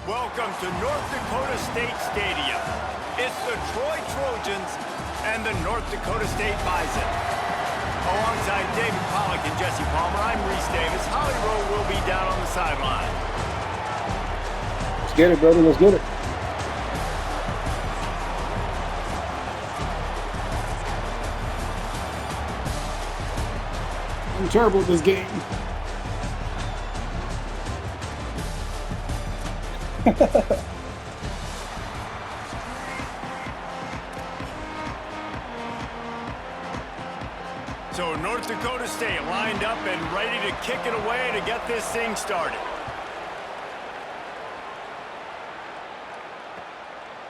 Welcome to North Dakota State Stadium. It's the Troy Trojans and the North Dakota State Bison. Alongside David Pollack and Jesse Palmer, I'm Reese Davis. Holly Rowe will be down on the sideline. Let's get it, brother. Let's get it. I'm terrible at this game. So North Dakota State lined up and ready to kick it away to get this thing started.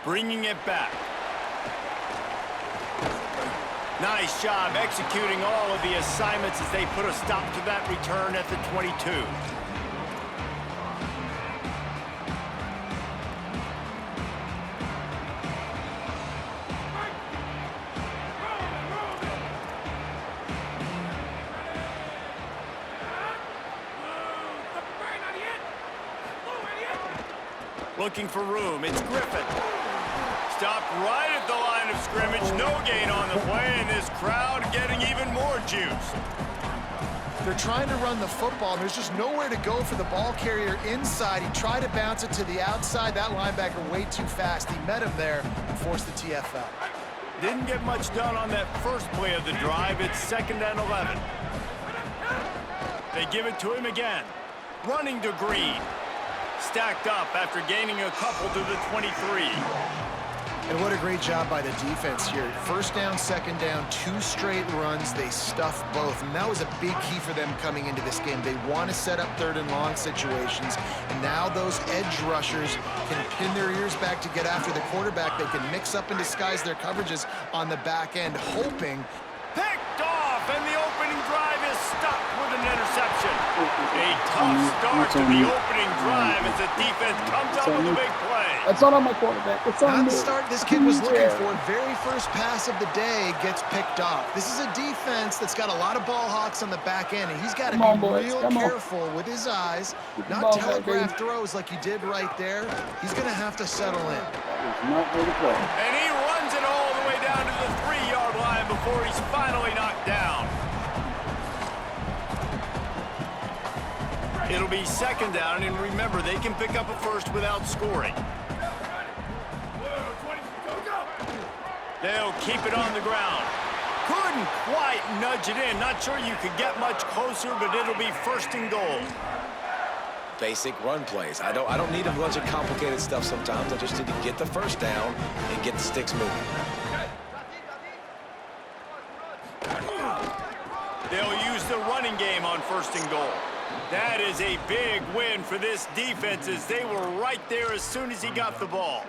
Bringing it back. Nice job executing all of the assignments as they put a stop to that return at the 22. Looking for room. It's Griffin. Stopped right at the line of scrimmage. No gain on the play, and this crowd getting even more juice. They're trying to run the football. There's just nowhere to go for the ball carrier inside. He tried to bounce it to the outside. That linebacker way too fast. He met him there and forced the TFL. Didn't get much done on that first play of the drive. It's 2nd and 11. They give it to him again. Running to Green. Stacked up after gaining a couple to the 23. And what a great job by the defense here. First down, second down, 2 straight runs. They stuffed both, and that was a big key for them coming into this game. They want to set up 3rd and long situations, and now those edge rushers can pin their ears back to get after the quarterback. They can mix up and disguise their coverages on the back end, hoping. Picked off, and the opening drive is stopped with an interception. A tough start to the opening drive as the defense comes up with a big play. That's not on my quarterback. It's on Not me. the start this kid was looking for. Very first pass of the day gets picked off. This is a defense that's got a lot of ball hawks on the back end, and he's got to be real careful with his eyes, not telegraph throws like he did right there. He's going to have to settle in. Not ready to play. And he runs it all the way down to the 3-yard line before he's finally knocked down. It'll be 2nd down, and remember, they can pick up a first without scoring. They'll keep it on the ground. Couldn't quite nudge it in. Not sure you could get much closer, but it'll be 1st and goal. Basic run plays. I don't need a bunch of complicated stuff sometimes. I just need to get the first down and get the sticks moving. They'll use the running game on 1st and goal. That is a big win for this defense as they were right there as soon as he got the ball.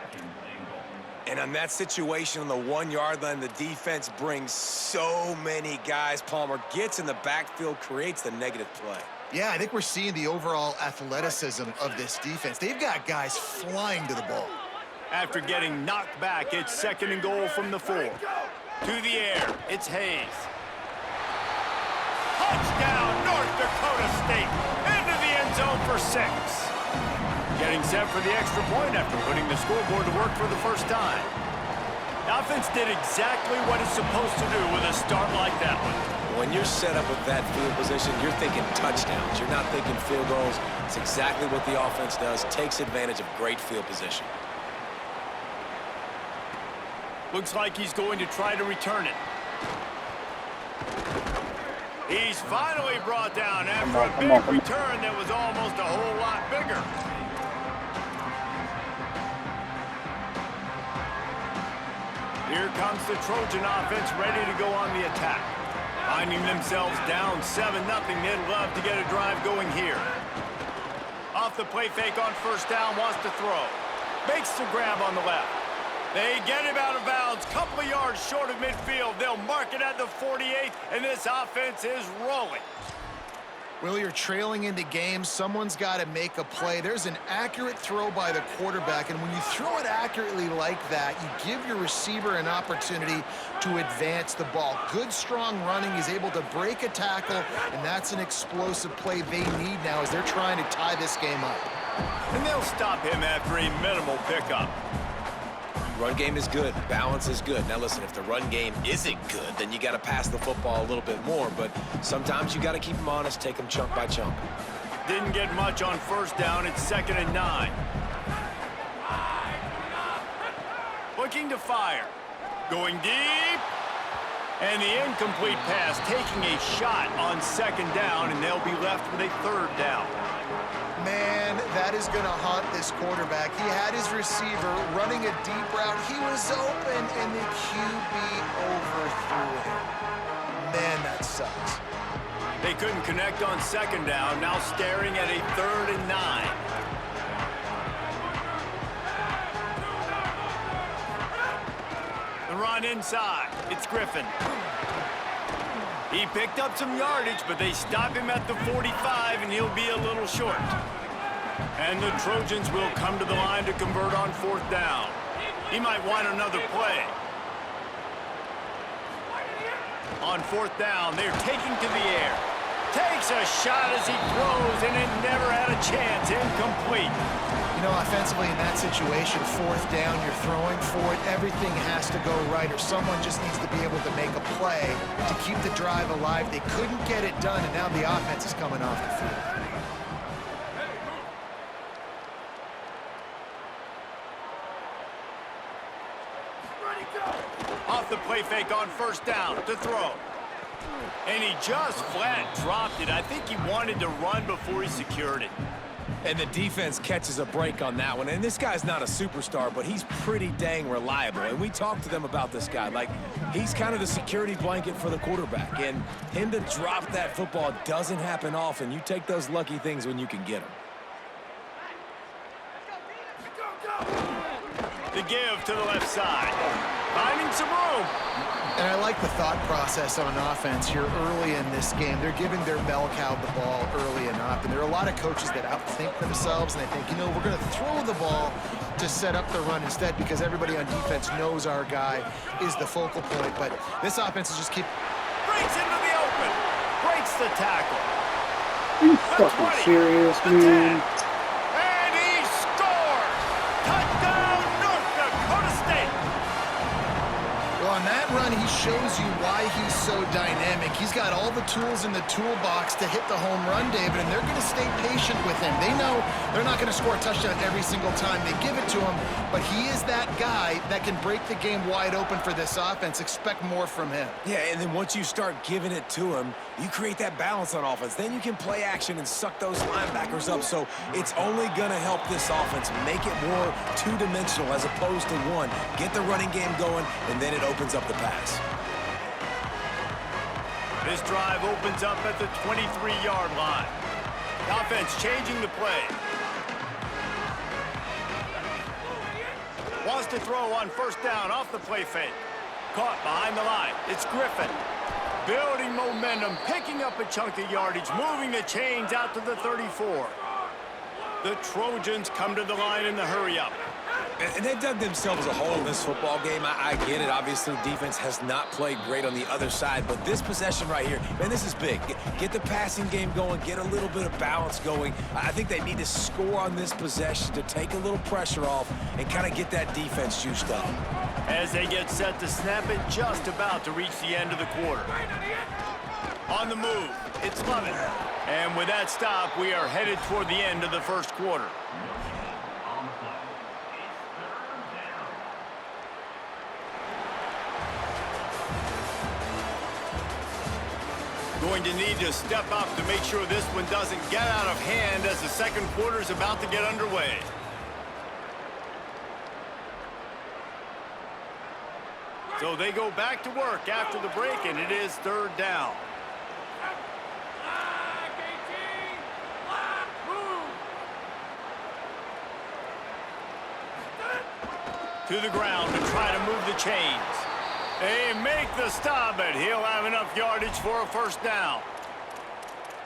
And on that situation on the 1-yard line, the defense brings so many guys. Palmer gets in the backfield, creates the negative play. Yeah, I think we're seeing the overall athleticism of this defense. They've got guys flying to the ball. After getting knocked back, it's 2nd and goal from the 4. To the air, it's Hayes. Touchdown, North Dakota State. Into the end zone for 6. Getting set for the extra point after putting the scoreboard to work for the first time. The offense did exactly what it's supposed to do with a start like that one. When you're set up with that field position, you're thinking touchdowns. You're not thinking field goals. It's exactly what the offense does. Takes advantage of great field position. Looks like he's going to try to return it. He's finally brought down after a big return that was almost a whole lot bigger. Here comes the Trojan offense ready to go on the attack. Finding themselves down 7-0, they'd love to get a drive going here. Off the play fake on 1st down, wants to throw. Makes the grab on the left. They get him out of bounds, couple of yards short of midfield. They'll mark it at the 48, and this offense is rolling. Well, you're trailing into games. Someone's got to make a play. There's an accurate throw by the quarterback, and when you throw it accurately like that, you give your receiver an opportunity to advance the ball. Good, strong running. He's able to break a tackle, and that's an explosive play they need now as they're trying to tie this game up. And they'll stop him after a minimal pickup. Run game is good. Balance is good. Now listen, if the run game isn't good, then you got to pass the football a little bit more. But sometimes you got to keep them honest, take them chunk by chunk. Didn't get much on first down. It's 2nd and 9. Looking to fire. Going deep. And the incomplete pass taking a shot on 2nd down, and they'll be left with a 3rd down. Man, that is going to haunt this quarterback. He had his receiver running a deep route. He was open, and the QB overthrew him. Man, that sucks. They couldn't connect on 2nd down, now staring at a 3rd and 9. The run inside. It's Griffin. He picked up some yardage, but they stop him at the 45, and he'll be a little short. And the Trojans will come to the line to convert on 4th down. He might want another play. On 4th down, they're taking to the air. Takes a shot as he throws, and it never had a chance. Incomplete. You know, offensively in that situation, 4th down, you're throwing for it. Everything has to go right, or someone just needs to be able to make a play to keep the drive alive. They couldn't get it done, and now the offense is coming off the field. Off the play fake on 1st down to throw. And he just flat dropped it. I think he wanted to run before he secured it. And the defense catches a break on that one. And this guy's not a superstar, but he's pretty dang reliable. And we talked to them about this guy. Like, he's kind of the security blanket for the quarterback. And him to drop that football doesn't happen often. You take those lucky things when you can get them. The give to the left side. Finding some room. And I like the thought process on offense here early in this game. They're giving their bell cow the ball early enough. And there are a lot of coaches that outthink themselves, and they think, you know, we're going to throw the ball to set up the run instead because everybody on defense knows our guy is the focal point. But this offense is just keep... Breaks into the open. Breaks the tackle. Are you fucking serious, man? And he scores! Touchdown, North Dakota State! Well, on that run, he shows you why he's so dynamic. He's got all the tools in the toolbox to hit the home run, David, and they're going to stay patient with him. They know they're not going to score a touchdown every single time they give it to him, but he is that guy that can break the game wide open for this offense. Expect more from him. Yeah, and then once you start giving it to him, you create that balance on offense. Then you can play action and suck those linebackers up. So it's only going to help this offense make it more two-dimensional as opposed to one. Get the running game going, and then it opens up the pass. This drive opens up at the 23-yard line. The offense changing the play. Wants to throw on 1st down off the play fake. Caught behind the line. It's Griffin. Building momentum, picking up a chunk of yardage, moving the chains out to the 34. The Trojans come to the line in the hurry-up. And they dug themselves a hole in this football game. I get it. Obviously, defense has not played great on the other side. But this possession right here, man, this is big. Get the passing game going. Get a little bit of balance going. I think they need to score on this possession to take a little pressure off and kind of get that defense juiced up. As they get set to snap it, just about to reach the end of the quarter. On the move, it's Lovett. And with that stop, we are headed toward the end of the 1st quarter. Going to need to step up to make sure this one doesn't get out of hand as the 2nd quarter is about to get underway. So they go back to work after the break, and it is 3rd down. To the ground to try to move the chains. They make the stop, but he'll have enough yardage for a 1st down.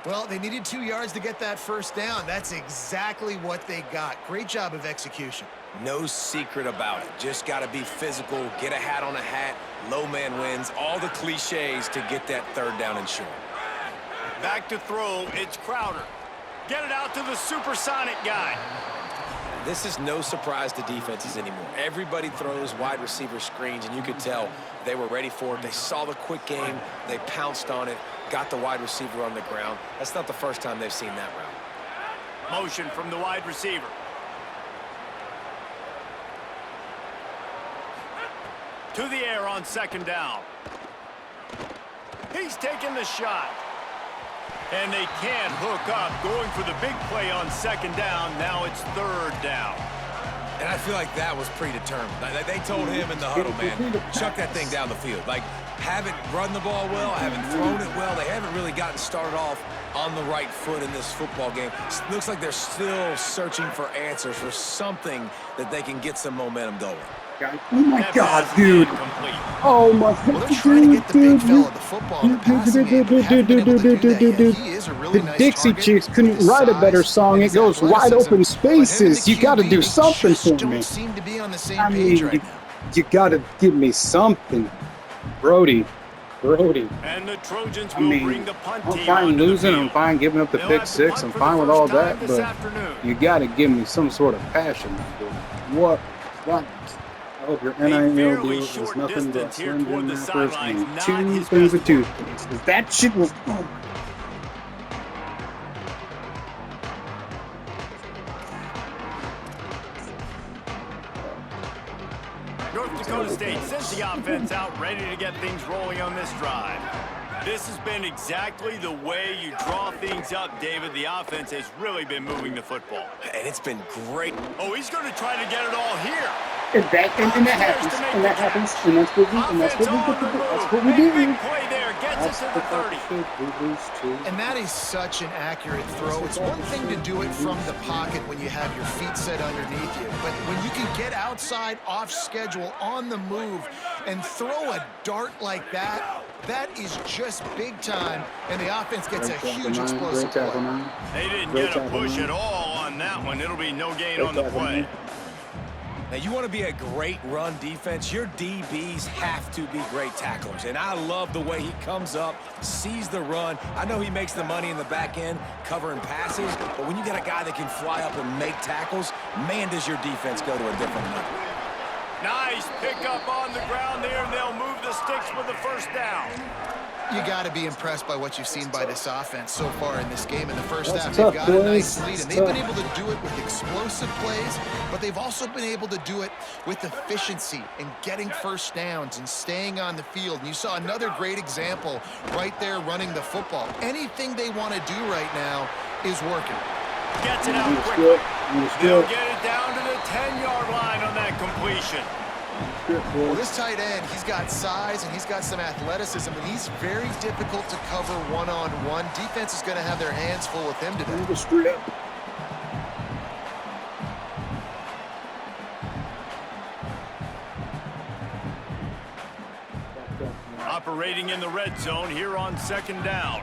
Well, they needed 2 yards to get that 1st down. That's exactly what they got. Great job of execution. No secret about it. Just got to be physical, get a hat on a hat, low man wins, all the cliches to get that 3rd down and short. Back to throw, it's Crowder. Get it out to the supersonic guy. This is no surprise to defenses anymore. Everybody throws wide receiver screens, and you could tell they were ready for it. They saw the quick game. They pounced on it, got the wide receiver on the ground. That's not the first time they've seen that route. Motion from the wide receiver. To the air on second down. He's taking the shot. And they can't hook up, going for the big play on second down. Now it's third down. And I feel like that was predetermined. They told him in the huddle, man, chuck that thing down the field. Like, haven't run the ball well, haven't thrown it well. They haven't really gotten started off on the right foot in this football game. It looks like they're still searching for answers, for something that they can get some momentum going. Oh my God, dude! Oh my God, well, they're trying to get the big fella the football in the passing game. The Dixie Chicks couldn't write a better song. It goes wide open spaces. You got to do something for me. I mean, you got to give me something, Brody. And the Trojans will bring the punt team. I'm fine losing. I'm fine giving up the pick six. I'm fine with all that, but you got to give me some sort of passion. What? I hope your NIL deal is nothing but Slim Jim Rappers and 2 things of toothpaste. That shit was... Oh. North Dakota State sends the offense out, ready to get things rolling on this drive. This has been exactly the way you draw things up, David. The offense has really been moving the football. And it's been great. Oh, he's going to try to get it all here. And that happens, and that's what we do. Big play there, gets it to the 30. And that is such an accurate throw. It's one thing to do it from the pocket when you have your feet set underneath you, but when you can get outside, off schedule, on the move, and throw a dart like that, that is just big time, and the offense gets a huge explosive play. They didn't get a push at all on that one. It'll be no gain on the play. Now, you want to be a great run defense, your DBs have to be great tacklers. And I love the way he comes up, sees the run. I know he makes the money in the back end covering passes, but when you got a guy that can fly up and make tackles, man, does your defense go to a different level. Nice pickup on the ground there, and they'll move the sticks with the first down. You got to be impressed by what you've seen by this offense so far in this game. In the first half, they've got a nice lead, and they've been able to do it with explosive plays, but they've also been able to do it with efficiency and getting first downs and staying on the field. And you saw another great example right there running the football. Anything they want to do right now is working. Gets it out quickly. They'll get it down to the 10-yard line on that completion. Well, this tight end, he's got size and he's got some athleticism, and he's very difficult to cover one-on-one. Defense is going to have their hands full with him today. Operating in the red zone here on second down.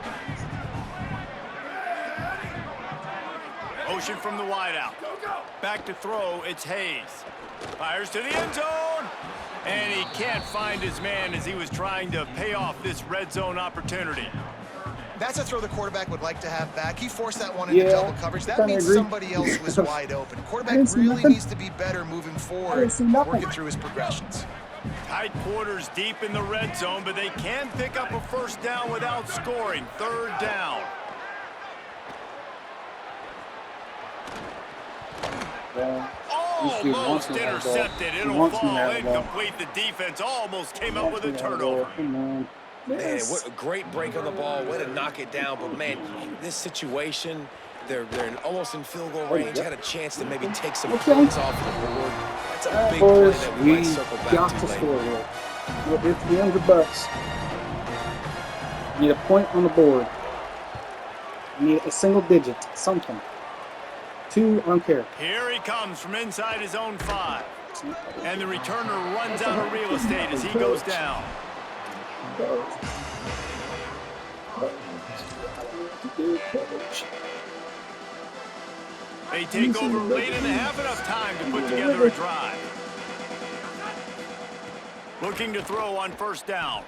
Motion from the wideout. Back to throw, it's Hayes. Fires to the end zone. And he can't find his man as he was trying to pay off this red zone opportunity. That's a throw the quarterback would like to have back. He forced that one into double coverage. That means somebody else was wide open. Quarterback really needs to be better moving forward, working through his progressions. Tight quarters deep in the red zone, but they can pick up a first down without scoring. Third down. Almost intercepted. It'll fall incomplete. The defense almost came up with a turnover. Man, what a great break on the ball. Way to knock it down. But, man, this situation, they're almost in field goal range. Had a chance to maybe take some points off the board. That's a big play that we might circle back to later. It's the end of the Bucks. You need a point on the board. You need a single digit, something. 2, I don't care. Here he comes from inside his own 5. And the returner runs out of real estate as he goes down. They take over late in the half, enough time to put together a drive. Looking to throw on first down.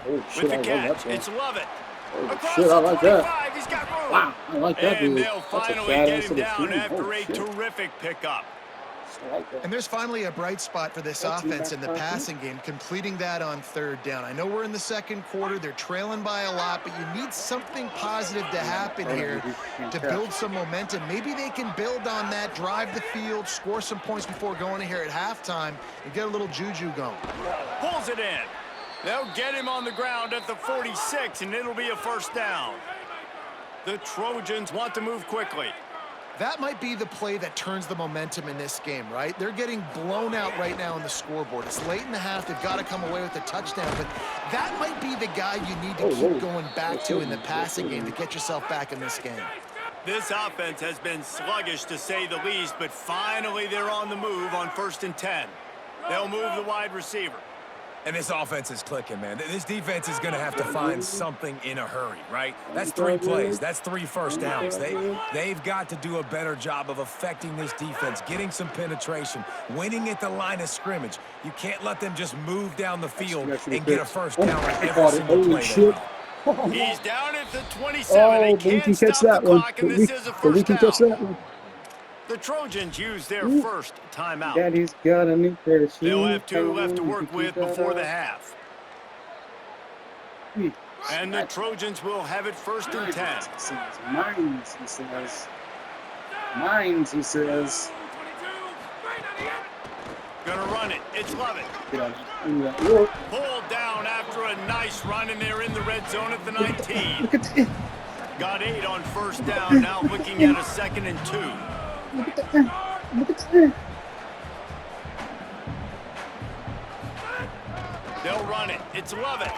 Oh, shit, With the catch, it's Lovett. Oh, Across shit, I like the 25, that. He's got room. Wow, I like that And dude. they'll That's a finally get badass him little down swing. after Holy a shit. terrific pickup. I like that. And there's finally a bright spot for this That's offense in the back passing game, completing that on third down. I know we're in the second quarter. They're trailing by a lot, but you need something positive to happen here to build some momentum. Maybe they can build on that, drive the field, score some points before going in here at halftime, and get a little juju going. Pulls it in. They'll get him on the ground at the 46, and it'll be a first down. The Trojans want to move quickly. That might be the play that turns the momentum in this game, right? They're getting blown out right now on the scoreboard. It's late in the half. They've got to come away with a touchdown, but that might be the guy you need to keep going back to in the passing game to get yourself back in this game. This offense has been sluggish, to say the least, but finally they're on the move on 1st and 10. They'll move the wide receiver. And this offense is clicking, man. This defense is going to have to find something in a hurry, right? That's 3 plays. That's 3 first downs. They've got to do a better job of affecting this defense, getting some penetration, winning at the line of scrimmage. You can't let them just move down the field and get a first down like every single play. He's down at the 27. Oh, They but we can can't catch stop that the one. clock, and But this is a we first can catch down. that one. The Trojans use their first timeout. Daddy's got a new pair of shoes. They'll have 2 left to work with before the half. And the Trojans will have it 1st and 10. Mines, he says. Mines, he says. Gonna run it. It's Lovett. Look Pulled down after a nice run, and they're in the red zone at the 19. at that. Got 8 on 1st down, now looking at a 2nd and 2. Look at that. Look at that. They'll run it. It's Lovett.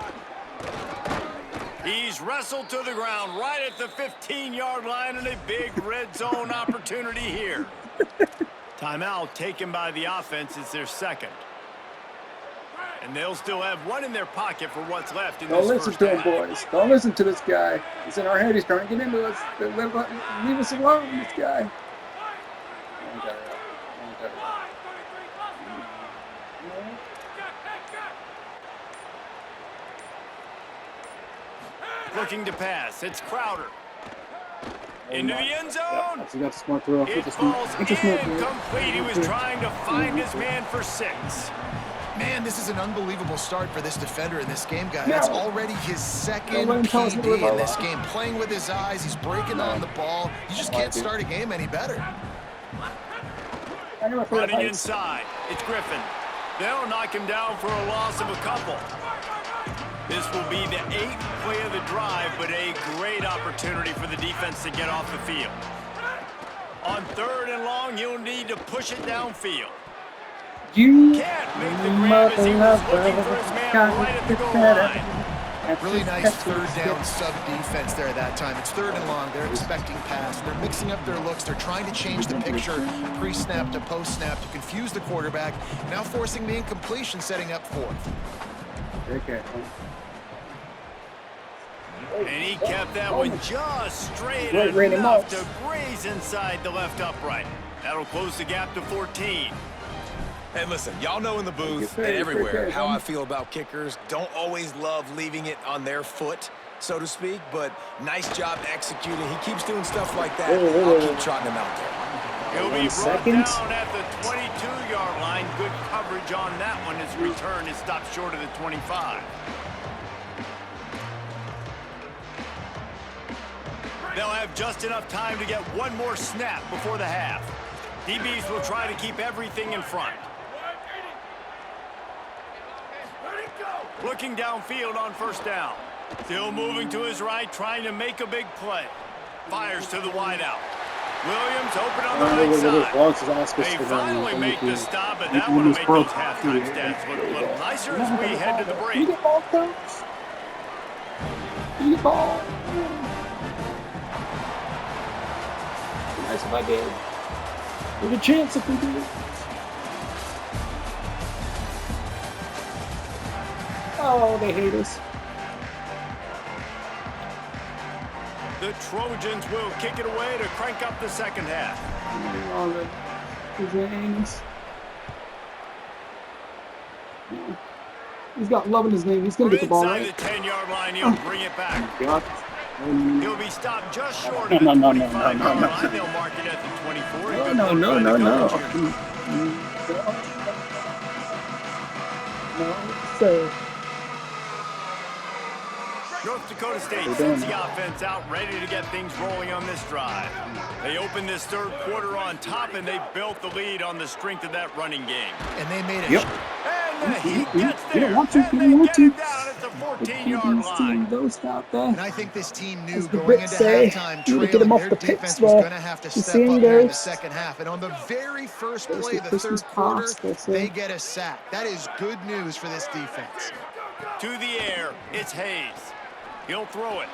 He's wrestled to the ground right at the 15-yard line, and a big red zone opportunity here. Timeout taken by the offense is their 2nd. And they'll still have 1 in their pocket for what's left in Don't this listen first to him, half. boys. Don't listen to this guy. He's in our head. He's trying to get into us. Leave us alone, this guy. Looking to pass. It's Crowder. Into the end zone. He got a smart throw. It falls incomplete. He was trying to find his man for 6. Man, this is an unbelievable start for this defender in this game, guys. That's already his 2nd PD in this game. Playing with his eyes, he's breaking on the ball. You just can't start a game any better. Running inside. It's Griffin. They'll knock him down for a loss of a couple. This will be the 8th play of the drive, but a great opportunity for the defense to get off the field. On 3rd and long, he'll need to push it downfield. You Can't make the grab as he was looking for his man right at the goal line. Really nice 3rd down sub-defense there at that time. It's 3rd and long. They're expecting pass. They're mixing up their looks. They're trying to change the picture pre-snap to post-snap to confuse the quarterback. Now forcing the incompletion, setting up 4th. Okay. And he kept that one just straight Right, Randy enough Moss. to graze inside the left upright. That'll close the gap to 14. And listen, y'all know in the booth and everywhere how I feel about kickers. Don't always love leaving it on their foot, so to speak, but nice job executing. He keeps doing stuff like that. I'll keep trotting him out there. He'll be brought down at the 22-yard line. Good coverage on that one. His return is stopped short of the 25. They'll have just enough time to get 1 more snap before the half. DBs will try to keep everything in front. Looking downfield on 1st down. Still moving to his right, trying to make a big play. Fires to the wideout. Williams open on the right side. They finally make the stop, but that would have made those halftime stats look a little nicer as we head to the break. Nice if I did. There's a chance if we did. Oh, they hate us. The Trojans will kick it away to crank up the 2nd half. He's got love in his name. He's going to get the ball, Inside right? the 10-yard line, he'll bring it back. He'll be stopped just short of the 25-yard line. They'll mark it at the 24. No. No, sir. North Dakota State sends the offense out, ready to get things rolling on this drive. They open this third quarter on top, and they built the lead on the strength of that running game. And they made it. Yep. And he gets there. You don't want to. And they get him down at the 14-yard line. Those out there. And I think this team knew As the going Brits into say, halftime, you need to get them off their the pits, defense was bro. going to have to You step see up here in the those? second half. And on the very first Those play are of the Christmas third quarter, pasta, they get a sack. That is good news for this defense. To the air, it's Hayes. He'll throw it.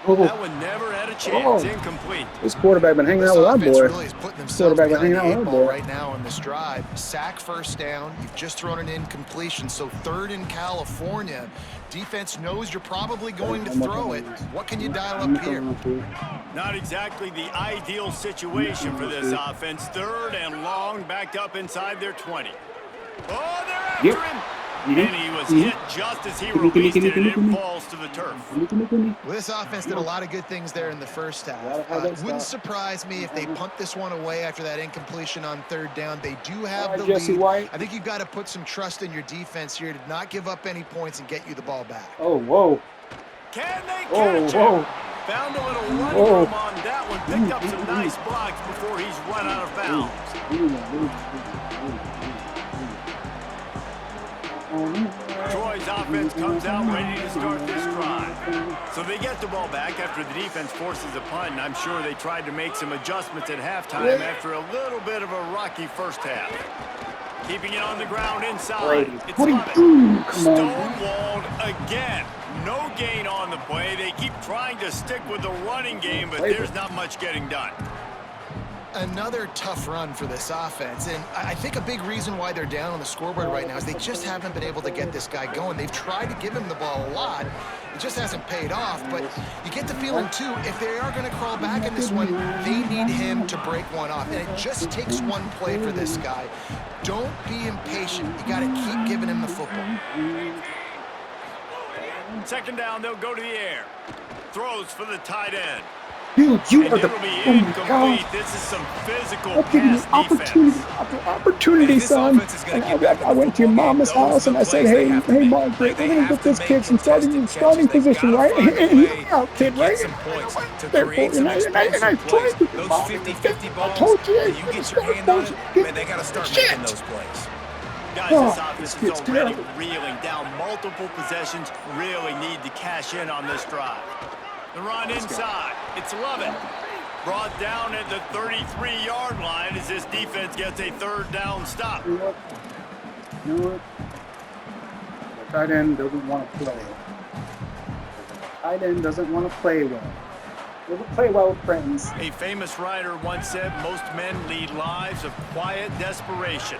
Oh. That one never had a chance. Oh. Incomplete. This quarterback been hanging This out with our offense boy. really is putting themselves Quarterback behind been the hanging out eight with ball our boy. right now on this drive. Sack first down. You've just thrown an incompletion. So third in California. Defense knows you're probably going to throw it. What can you dial up here? Not exactly the ideal situation for this offense. Third and long, backed up inside their 20. Oh, they're after him. And he was hit just as he released it, and it falls to the turf. Well, this offense did a lot of good things there in the first half. Wouldn't surprise me if they punt this one away after that incompletion on third down. They do have the Jesse lead. White. I think you've got to put some trust in your defense here to not give up any points and get you the ball back. Oh, whoa. Can they Oh, catch whoa. him? Found a little running Whoa. room on that one. Picked up some nice blocks before he's run out of bounds. Troy's offense comes out ready to start this drive. So they get the ball back after the defense forces a punt, and I'm sure they tried to make some adjustments at halftime after a little bit of a rocky first half. Keeping it on the ground inside. It's What are you Lovett. doing? Come on. Stonewalled again. No gain on the play. They keep trying to stick with the running game, but there's not much getting done. Another tough run for this offense, and I think a big reason why they're down on the scoreboard right now is they just haven't been able to get this guy going. They've tried to give him the ball a lot. It just hasn't paid off, but you get the feeling, too, if they are going to crawl back in this one, they need him to break one off, and it just takes one play for this guy. Don't be impatient. You got to keep giving him the football. Second down, they'll go to the air. Throws for the tight end. Dude, you And are the. it'll be Oh my incomplete. God. This is some physical I'm giving you pass opportunity defense. after opportunity, This son. offense is gonna And get back in I the went to your football game. mama's Those are house the and I said, plays they hey, have to hey, make. Margaret, They we're gonna have get to this make kid some contested starting catches. They've position, gotta right? find a And you're way out, kid, to right? get some points, to There, create some and I explosive tried plays. to Those Mom, 50-50 I balls, told you, when you get your hand on it, man, they got to start making those plays. Guys, Oh, this offense this is kid's already terrible. reeling down multiple possessions. Really need to cash in on this drive. The run inside. It's Lovett. Brought down at the 33-yard line as this defense gets a third down stop. You know what? The tight end doesn't want to play. The tight end doesn't want to play well. Doesn't play well with friends. A famous writer once said, most men lead lives of quiet desperation.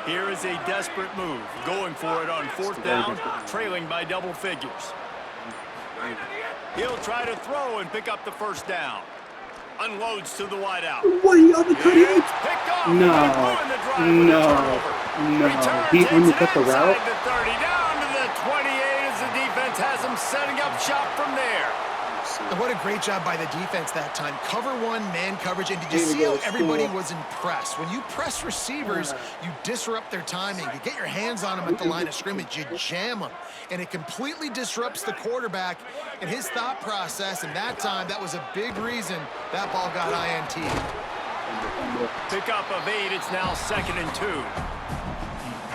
Here is a desperate move, going for it on fourth down, trailing by double figures. He'll try to throw and pick up the first down. Unloads to the wideout. What, he undercut him? It's picked off. No. They ruined the drive with a turnover. No. Return He takes undercut it the route? inside the 30, down to the 28 as the defense has them setting up shop from there. And what a great job by the defense that time. Cover one, man coverage. And did you Here we see go, how everybody school. was impressed? When you press receivers, you disrupt their timing. You get your hands on them at the line of scrimmage. You jam them. And it completely disrupts the quarterback and his thought process. And that time, that was a big reason that ball got INT. Pickup of 8. It's now 2nd and 2.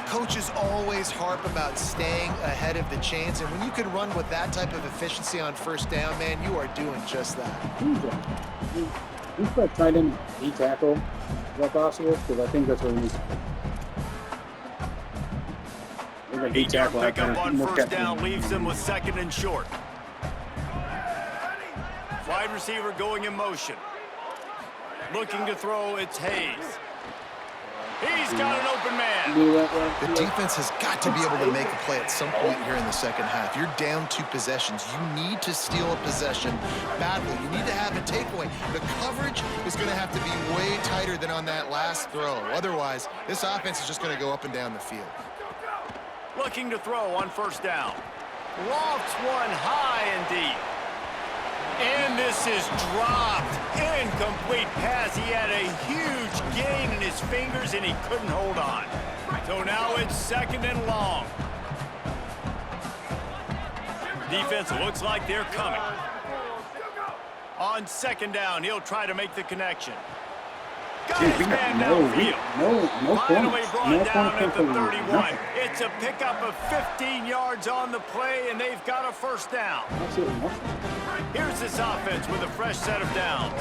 Coaches always harp about staying ahead of the chains. And when you can run with that type of efficiency on first down, man, you are doing just that. He's got tight end D tackle. Is that possible? Because I think that's what he needs. We're going to D 8-yard tackle out pickup there. on Look first at down him. leaves them with 2nd and short. Wide receiver going in motion. Looking to throw, it's Hayes. He's got an open man. The defense has got to be able to make a play at some point here in the second half. You're down 2 possessions. You need to steal a possession badly. You need to have a takeaway. The coverage is going to have to be way tighter than on that last throw. Otherwise, this offense is just going to go up and down the field. Looking to throw on first down. Lofts one high and deep. And this is dropped. Incomplete pass. He had a huge gain in his fingers, and he couldn't hold on. So now it's 2nd and long. Defense looks like they're coming. On 2nd down, he'll try to make the connection. Got his man downfield. Finally brought down at the 31. It's a pickup of 15 yards on the play, and they've got a 1st down. Here's this offense with a fresh set of downs.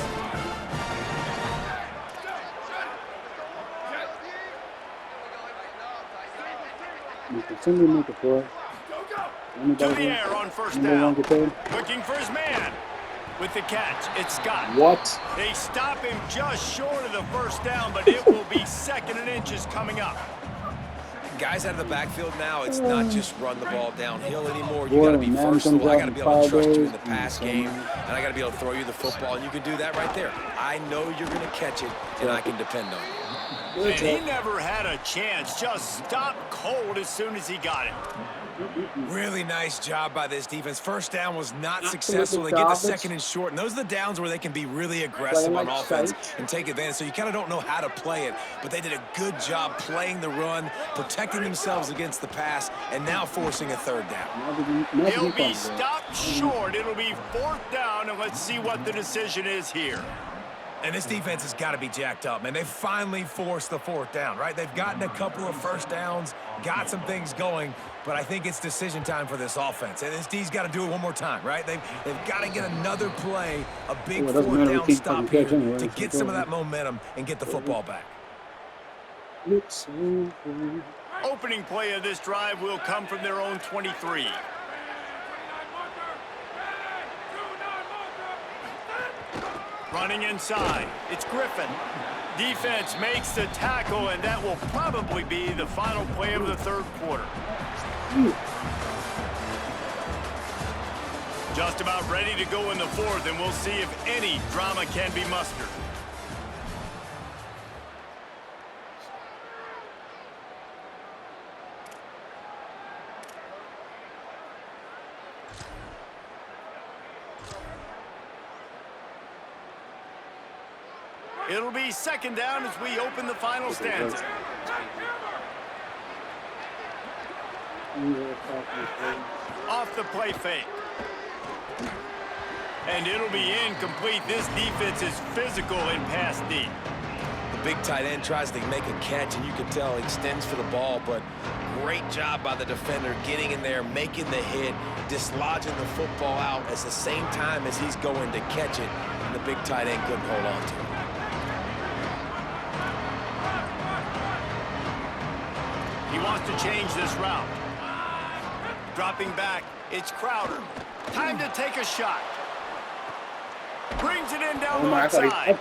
Somebody make a play. To the air on 1st down. Looking for his man. With the catch, it's Scott. What? They stop him just short of the 1st down, but it will be 2nd and inches coming up. Guys out of the backfield now, it's not just run the ball downhill anymore. You got to be versatile. I got to be able to trust you in the pass game, and I got to be able to throw you the football, and you can do that right there. I know you're going to catch it, and I can depend on you. And he never had a chance. Just stopped cold as soon as he got it. Really nice job by this defense. 1st down was not successful. They get the 2nd and short, and those are the downs where they can be really aggressive on offense and take advantage. So you kind of don't know how to play it, but they did a good job playing the run, protecting themselves against the pass, and now forcing a 3rd down. He'll be stopped short. It'll be 4th down, and let's see what the decision is here. And this defense has got to be jacked up, man. They finally forced the 4th down, right? They've gotten a couple of 1st downs, got some things going, but I think it's decision time for this offense. And this D's got to do it one more time, right? They've got to get another play, a big 4th down stop here to get some of that momentum and get the football back. Opening play of this drive will come from their own 23. Running inside, it's Griffin. Defense makes the tackle, and that will probably be the final play of the 3rd quarter. Just about ready to go in the 4th, and we'll see if any drama can be mustered. It'll be 2nd down as we open the final stanza. Off the play fake. And it'll be incomplete. This defense is physical in pass deep. The big tight end tries to make a catch, and you can tell he extends for the ball, but great job by the defender getting in there, making the hit, dislodging the football out at the same time as he's going to catch it, and the big tight end couldn't hold on to it. He wants to change this route. Dropping back, it's Crowder. Time to take a shot. Brings it in down the right side. I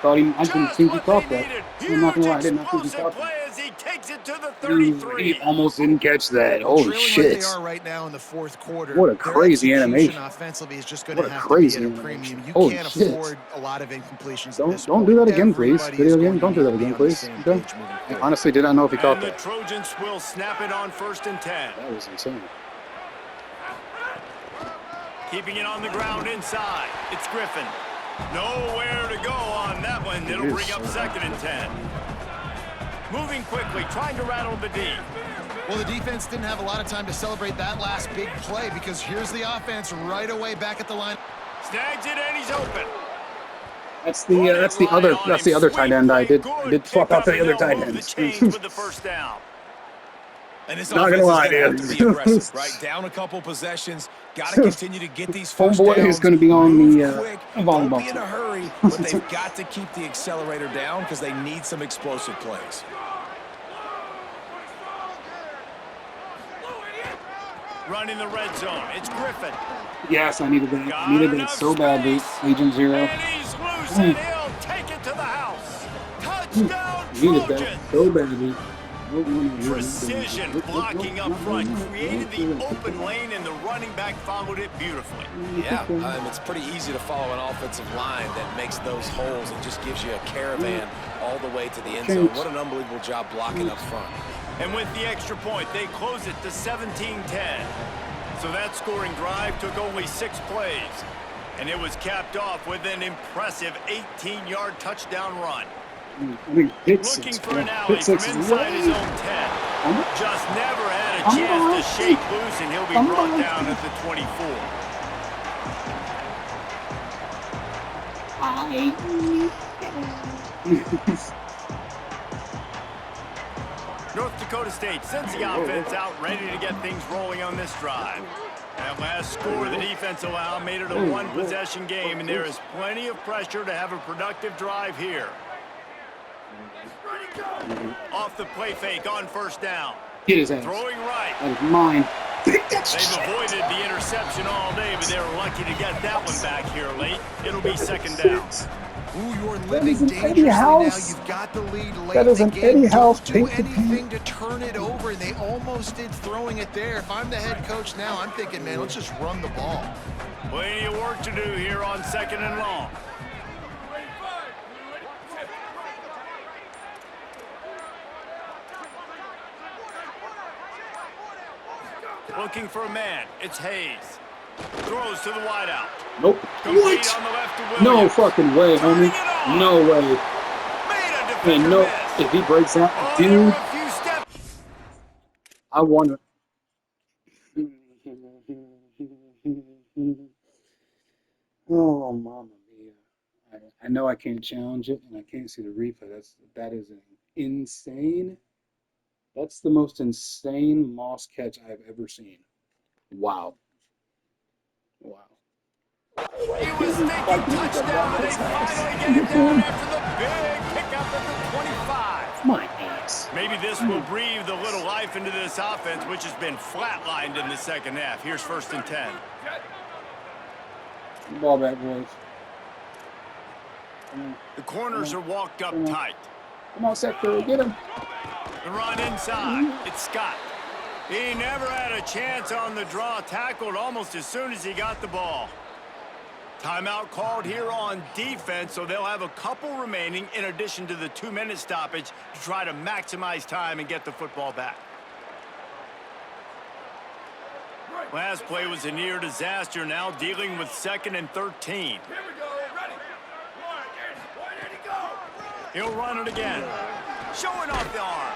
didn't think he caught that. I'm not gonna lie, I did not think he caught play as he takes it to the 33. He almost didn't catch that. Holy shit. They are right now in the 4th quarter. What a crazy animation. Offensively is just going to have to be at a premium. You can't afford a lot of incompletions. Don't do that again, please. Video game, don't do that again, please. Okay? I honestly did not know if he caught that. The Trojans will snap it on 1st and 10. That was insane. Keeping it on the ground inside. It's Griffin. Nowhere to go on that one. It'll bring up 2nd and 10. Moving quickly, trying to rattle the D. Well, the defense didn't have a lot of time to celebrate that last big play because here's the offense right away back at the line. Snags it and he's open. That's the other tight end. I did fuck up the other tight end. With the 1st down. And this offense is going to have to be aggressive, right? Down a couple possessions. Got to continue to get these 1st downs. Homeboy is going to be on the volleyball. Don't be in a hurry, but they've got to keep the accelerator down because they need some explosive plays. Running the red zone. It's Griffin. Yes, I needed that. I needed that so badly. Agent Zero. And he's loose, and he'll take it to the house. Touchdown, Needed Trojans. that so badly. Precision blocking up front, created the open lane, and the running back followed it beautifully. Yeah, it's pretty easy to follow an offensive line that makes those holes and just gives you a caravan all the way to the end zone. What an unbelievable job blocking up front. And with the extra point, they close it to 17-10. So that scoring drive took only 6 plays. And it was capped off with an impressive 18-yard touchdown run. I mean, Looking for an alley from inside his own 10. Just never had a chance to shake loose, and he'll be brought down at the 24. North Dakota State sends the offense out, ready to get things rolling on this drive. That last score the defense allowed made it a one-possession game, and there is plenty of pressure to have a productive drive here. Off the play fake on first down. Get his ass. Throwing right. That is mine. They've avoided the interception all day, but they were lucky to get that one back here late. It'll be second down. Ooh, you're living dangerously now. You've got the lead late that is in the an game. Eddie House. Don't do anything to turn it over, and they almost did throwing it there. If I'm the head coach now, I'm thinking, man, let's just run the ball. Plenty of work to do here on second and long. Looking for a man. It's Hayes. Throws to the wideout. Nope. Complete What? on the left to No Williams. fucking way, homie. No way. Made a defender And no, miss. if he breaks that, Oh, there were dude, a few steps. I won it. Oh, mama mia. I know I can't challenge it, and I can't see the replay. That is insane. That's the most insane Moss catch I've ever seen. Wow. Wow. He was thinking touchdown. They finally get it down after the big pickup at the 25. My ass. Maybe this will breathe a little life into this offense, which has been flatlined in the second half. Here's first and 10. Ball back, boys. The corners are walked up tight. Come on, Sector, get him. The run inside. It's Scott. He never had a chance on the draw. Tackled almost as soon as he got the ball. Timeout called here on defense, so they'll have a couple remaining in addition to the 2-minute stoppage to try to maximize time and get the football back. Last play was a near disaster, now dealing with 2nd and 13. Here we go, ready. Why did he go? He'll run it again. Showing off the arm.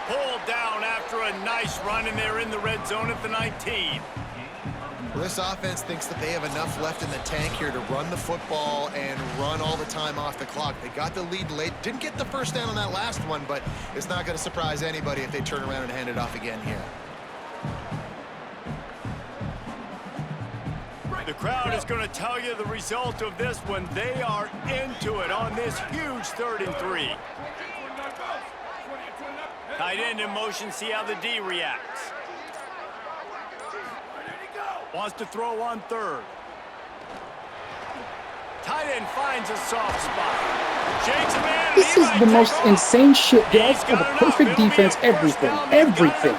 Pulled down after a nice run, and they're in the red zone at the 19. Well, this offense thinks that they have enough left in the tank here to run the football and run all the time off the clock. They got the lead late. Didn't get the first down on that last one, but it's not going to surprise anybody if they turn around and hand it off again here. The crowd is going to tell you the result of this one. They are into it on this huge 3rd and 3. Tight end in motion, see how the D reacts. Wants to throw on 3rd. Tight end finds a soft spot. Shakes a man. This is the most insane shit. They all have a perfect defense, everything. Everything.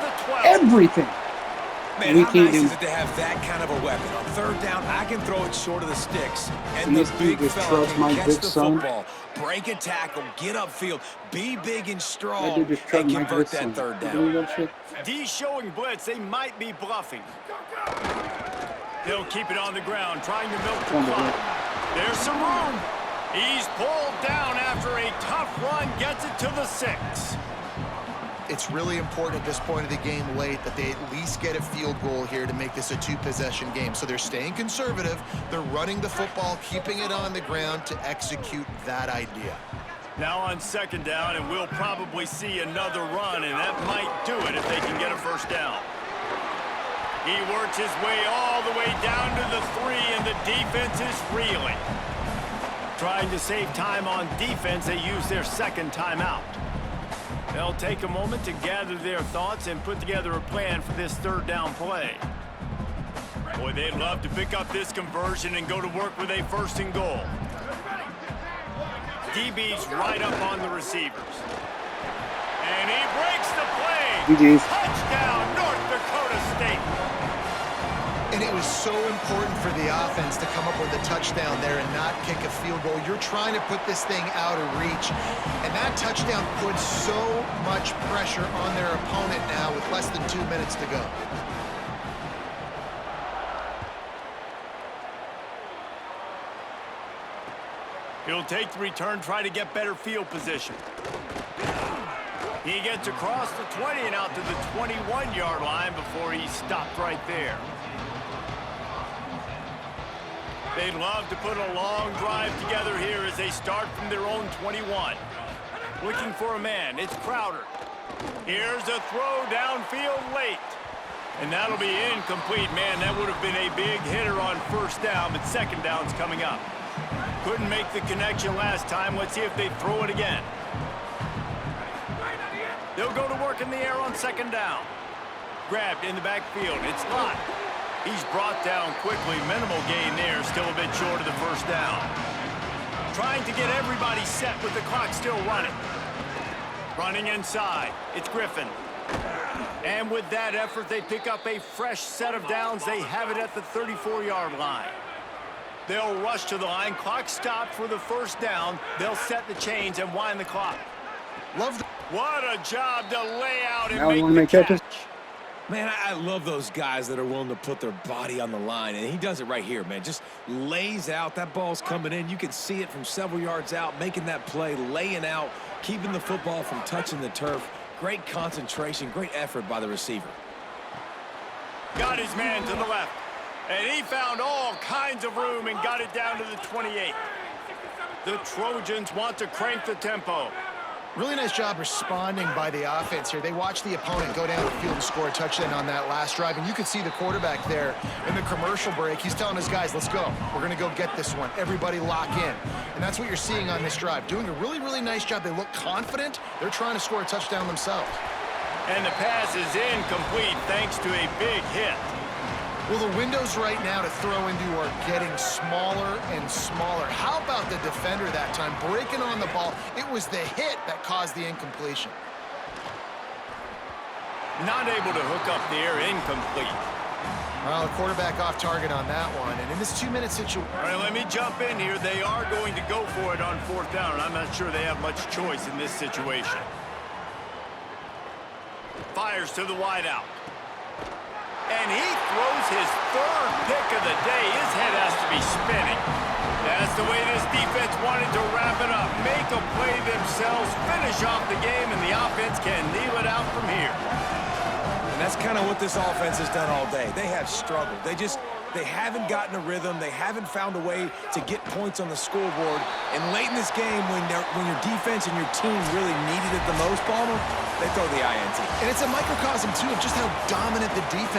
Man, we how can't nice do is it to have that kind of a weapon? On 3rd down, I can throw it short of the sticks, and And the this dude big just fella trusts my can catch big the son. football, break a tackle, get upfield, be big and That strong, dude just and trucked my convert big son. that 3rd You down. believe that shit? D showing blitz. They might be bluffing. They'll keep it on the ground, trying to milk the clock. There's some room. He's pulled down after a tough run, gets it to the 6. It's really important at this point of the game late that they at least get a field goal here to make this a 2-possession game. So they're staying conservative. They're running the football, keeping it on the ground to execute that idea. Now on 2nd down, and we'll probably see another run, and that might do it if they can get a first down. He works his way all the way down to the 3, and the defense is reeling. Trying to save time on defense, they use their 2nd timeout. They'll take a moment to gather their thoughts and put together a plan for this 3rd down play. Boy, they'd love to pick up this conversion and go to work with a 1st and goal. DB's right up on the receivers. And he breaks the play. GG's. Touchdown, North Dakota State. And it was so important for the offense to come up with a touchdown there and not kick a field goal. You're trying to put this thing out of reach. And that touchdown puts so much pressure on their opponent now with less than 2 minutes to go. He'll take the return, try to get better field position. He gets across the 20 and out to the 21-yard line before he's stopped right there. They'd love to put a long drive together here as they start from their own 21. Looking for a man, it's Crowder. Here's a throw downfield late. And that'll be incomplete. Man, that would have been a big hitter on first down, but second down's coming up. Couldn't make the connection last time. Let's see if they throw it again. They'll go to work in the air on second down. Grabbed in the backfield. It's Lott. He's brought down quickly. Minimal gain there. Still a bit short of the first down. Trying to get everybody set with the clock still running. Running inside. It's Griffin. And with that effort, they pick up a fresh set of downs. They have it at the 34-yard line. They'll rush to the line. Clock stopped for the first down. They'll set the chains and wind the clock. What a job to lay out and make the catch. Man, I love those guys that are willing to put their body on the line, and he does it right here, man. Just lays out. That ball's coming in. You can see it from several yards out, making that play, laying out, keeping the football from touching the turf. Great concentration, great effort by the receiver. Got his man to the left, and he found all kinds of room and got it down to the 28. The Trojans want to crank the tempo. Really nice job responding by the offense here. They watched the opponent go down the field and score a touchdown on that last drive, and you could see the quarterback there in the commercial break. He's telling his guys, let's go. We're going to go get this one. Everybody lock in. And that's what you're seeing on this drive. Doing a really, really nice job. They look confident. They're trying to score a touchdown themselves. And the pass is incomplete thanks to a big hit. Well, the windows right now to throw into are getting smaller and smaller. How about the defender that time breaking on the ball? It was the hit that caused the incompletion. Not able to hook up there, incomplete. Well, the quarterback off target on that one. And in this 2-minute situation... All right, let me jump in here. They are going to go for it on fourth down, and I'm not sure they have much choice in this situation. Fires to the wideout. And he throws his third pick of the day. His head has to be spinning. That's the way this defense wanted to wrap it up. Make a play themselves, finish off the game, and the offense can kneel it out from here. And that's kind of what this offense has done all day. They have struggled. They haven't gotten a rhythm. They haven't found a way to get points on the scoreboard. And late in this game, when your defense and your team really needed it the most, Palmer, they throw the INT. And it's a microcosm, too, of just how dominant the defense